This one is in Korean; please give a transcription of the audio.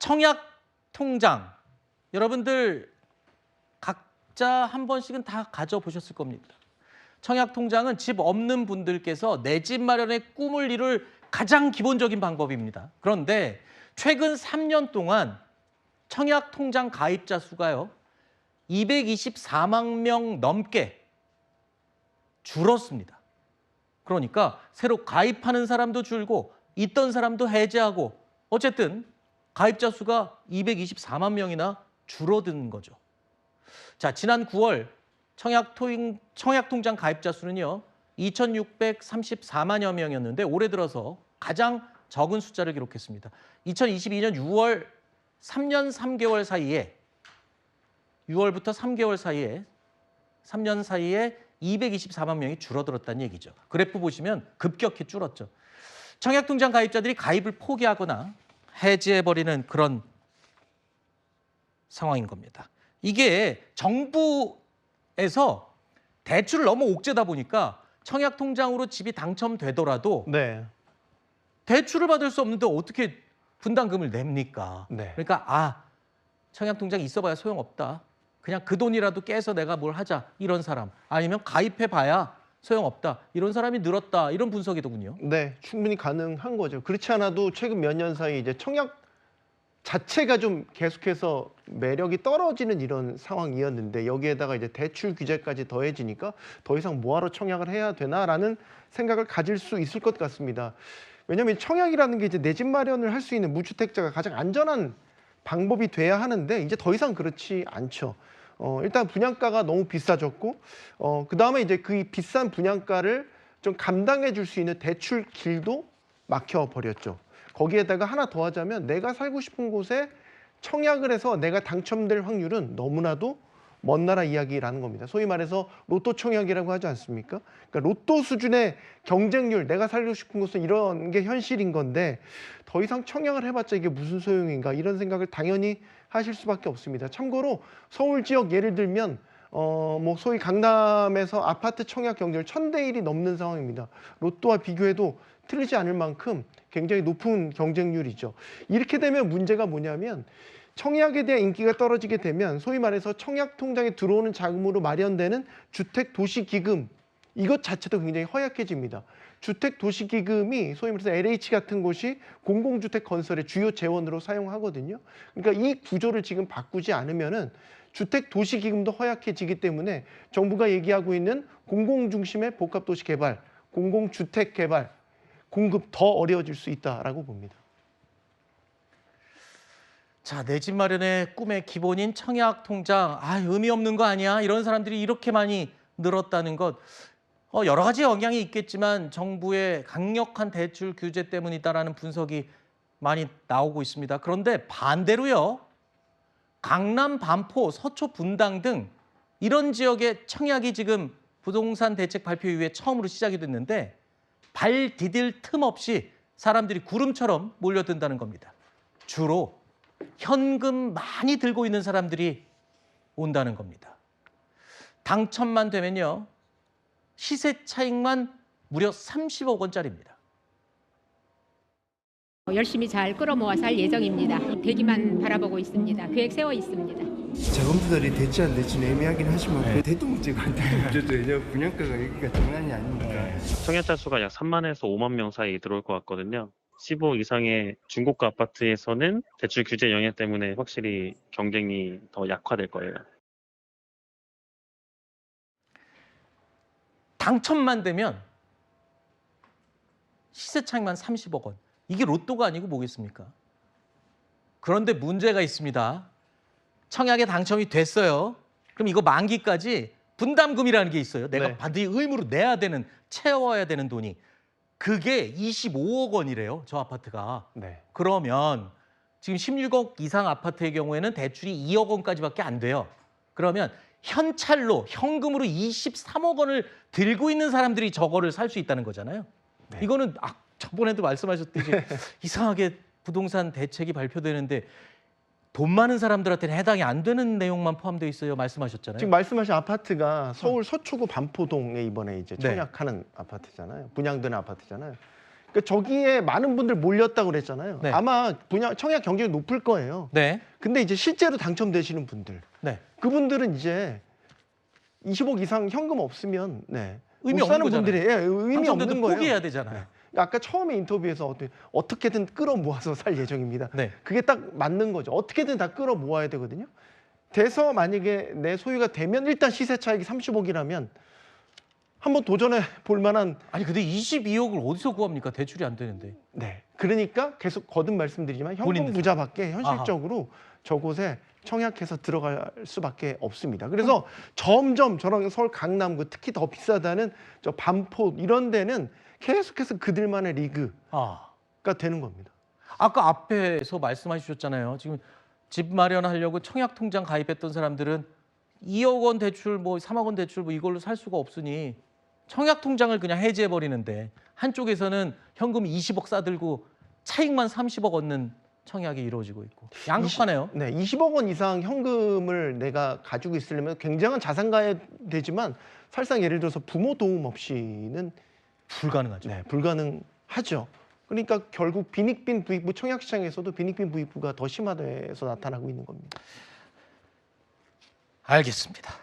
청약 통장 여러분들 각자 한 번씩은 다 가져보셨을 겁니다. 청약 통장은 집 없는 분들께서 내 집 마련의 꿈을 이룰 가장 기본적인 방법입니다. 그런데 최근 3년 동안 청약 통장 가입자 수가요 224만 명 넘게 줄었습니다. 그러니까 새로 가입하는 사람도 줄고 있던 사람도 해지하고 어쨌든 가입자 수가 224만 명이나 줄어든 거죠. 자, 지난 9월 청약통장 가입자 수는요 2,634만여 명이었는데 올해 들어서 가장 적은 숫자를 기록했습니다. 2022년 6월 3년 3개월 사이에 6월부터 3개월 사이에 3년 사이에 224만 명이 줄어들었다는 얘기죠. 그래프 보시면 급격히 줄었죠. 청약통장 가입자들이 가입을 포기하거나 해지해버리는 그런 상황인 겁니다. 이게 정부에서 대출을 너무 옥죄다 보니까 청약통장으로 집이 당첨되더라도 네. 대출을 받을 수 없는데 어떻게 분담금을 냅니까? 네. 그러니까 청약통장 있어봐야 소용없다. 그냥 그 돈이라도 깨서 내가 뭘 하자 이런 사람 아니면 가입해봐야 소용없다 이런 사람이 늘었다 이런 분석이더군요. 네, 충분히 가능한 거죠. 그렇지 않아도 최근 몇 년 사이 이제 청약 자체가 좀 계속해서 매력이 떨어지는 이런 상황이었는데 여기에다가 이제 대출 규제까지 더해지니까 더 이상 뭐하러 청약을 해야 되나라는 생각을 가질 수 있을 것 같습니다. 왜냐하면 청약이라는 게 이제 내 집 마련을 할 수 있는 무주택자가 가장 안전한 방법이 돼야 하는데 이제 더 이상 그렇지 않죠. 일단 분양가가 너무 비싸졌고 그다음에 이제 그 비싼 분양가를 좀 감당해 줄 수 있는 대출 길도 막혀 버렸죠. 거기에다가 하나 더 하자면 내가 살고 싶은 곳에 청약을 해서 내가 당첨될 확률은 너무나도 먼 나라 이야기라는 겁니다. 소위 말해서 로또 청약이라고 하지 않습니까? 그러니까 로또 수준의 경쟁률, 내가 살고 싶은 곳은 이런 게 현실인 건데 더 이상 청약을 해봤자 이게 무슨 소용인가 이런 생각을 당연히 하실 수밖에 없습니다. 참고로 서울 지역 예를 들면 뭐 소위 강남에서 아파트 청약 경쟁률 1000대 1이 넘는 상황입니다. 로또와 비교해도 틀리지 않을 만큼 굉장히 높은 경쟁률이죠. 이렇게 되면 문제가 뭐냐면 청약에 대한 인기가 떨어지게 되면 소위 말해서 청약 통장에 들어오는 자금으로 마련되는 주택도시기금 이것 자체도 굉장히 허약해집니다. 주택도시기금이 소위 말해서 LH 같은 곳이 공공주택 건설의 주요 재원으로 사용하거든요. 그러니까 이 구조를 지금 바꾸지 않으면은 주택도시기금도 허약해지기 때문에 정부가 얘기하고 있는 공공중심의 복합도시 개발, 공공주택 개발, 공급 더 어려워질 수 있다라고 봅니다. 자, 내 집 마련의 꿈의 기본인 청약 통장, 의미 없는 거 아니야? 이런 사람들이 이렇게 많이 늘었다는 것, 여러 가지 영향이 있겠지만 정부의 강력한 대출 규제 때문이다라는 분석이 많이 나오고 있습니다. 그런데 반대로요, 강남, 반포, 서초, 분당 등 이런 지역의 청약이 지금 부동산 대책 발표 이후에 처음으로 시작이 됐는데 발 디딜 틈 없이 사람들이 구름처럼 몰려든다는 겁니다. 주로 현금 많이 들고 있는 사람들이 온다는 겁니다. 당첨만 되면요, 시세 차익만 무려 30억 원짜리입니다. 열심히 잘 끌어모아 살 예정입니다. 되기만 바라보고 있습니다. 계획 세워 있습니다. 자금조달이 될지 안 될지는 애매하긴 하지만 그 대도 문제가 안 되는 문제죠. 왜냐하면 분양가가 여기가 장난이 아니니까. 청약자 수가 약 3만에서 5만 명 사이 들어올 것 같거든요. 15억 이상의 중고가 아파트에서는 대출 규제 영향 때문에 확실히 경쟁이 더 약화될 거예요. 당첨만 되면 시세 차익만 30억 원. 이게 로또가 아니고 뭐겠습니까? 그런데 문제가 있습니다. 청약에 당첨이 됐어요. 그럼 이거 만기까지 분담금이라는 게 있어요. 내가 네. 반드시 의무로 내야 되는, 채워야 되는 돈이. 그게 25억 원이래요, 저 아파트가. 네. 그러면 지금 16억 이상 아파트의 경우에는 대출이 2억 원까지밖에 안 돼요. 그러면 현찰로, 현금으로 23억 원을 들고 있는 사람들이 저거를 살 수 있다는 거잖아요. 네. 이거는 저번에도 말씀하셨듯이 이상하게 부동산 대책이 발표되는데 돈 많은 사람들한테는 해당이 안 되는 내용만 포함되어 있어요. 말씀하셨잖아요. 지금 말씀하신 아파트가 서울 서초구 반포동에 이번에 이제 네. 청약하는 아파트잖아요. 분양되는 아파트잖아요. 그러니까 저기에 많은 분들 몰렸다고 그랬잖아요. 네. 아마 분양 청약 경쟁이 높을 거예요. 네. 근데 이제 실제로 당첨되시는 분들, 네. 그분들은 이제 20억 이상 현금 없으면 의미 못 없는 사는 거잖아요. 분들이 의미 당첨돼도 없는 거예요. 포기해야 되잖아요. 그러니까 아까 처음에 인터뷰에서 어떻게든 끌어모아서 살 예정입니다. 네. 그게 딱 맞는 거죠. 어떻게든 다 끌어모아야 되거든요. 돼서 만약에 내 소유가 되면 일단 시세 차익이 30억이라면 한번 도전해 볼 만한. 아니 근데 22억을 어디서 구합니까? 대출이 안 되는데. 네. 그러니까 계속 거듭 말씀드리지만 현금 본인들. 부자밖에 현실적으로 저곳에 청약해서 들어갈 수밖에 없습니다. 그래서 점점 저런 서울 강남구 특히 더 비싸다는 저 반포 이런 데는 계속해서 그들만의 리그가 아. 되는 겁니다. 아까 앞에서 말씀하셨잖아요. 지금 집 마련하려고 청약 통장 가입했던 사람들은 2억 원 대출 뭐 3억 원 대출 뭐 이걸로 살 수가 없으니 청약 통장을 그냥 해지해 버리는데 한쪽에서는 현금 20억 싸들고 차익만 30억 얻는 청약이 이루어지고 있고 양극화네요. 20억 원 이상 현금을 내가 가지고 있으려면 굉장한 자산가야 되지만 사실상 예를 들어서 부모 도움 없이는 불가능하죠. 불가능하죠. 그러니까 결국 빈익빈 부익부 청약시장에서도 빈익빈 부익부가 더 심화돼서 나타나고 있는 겁니다. 알겠습니다.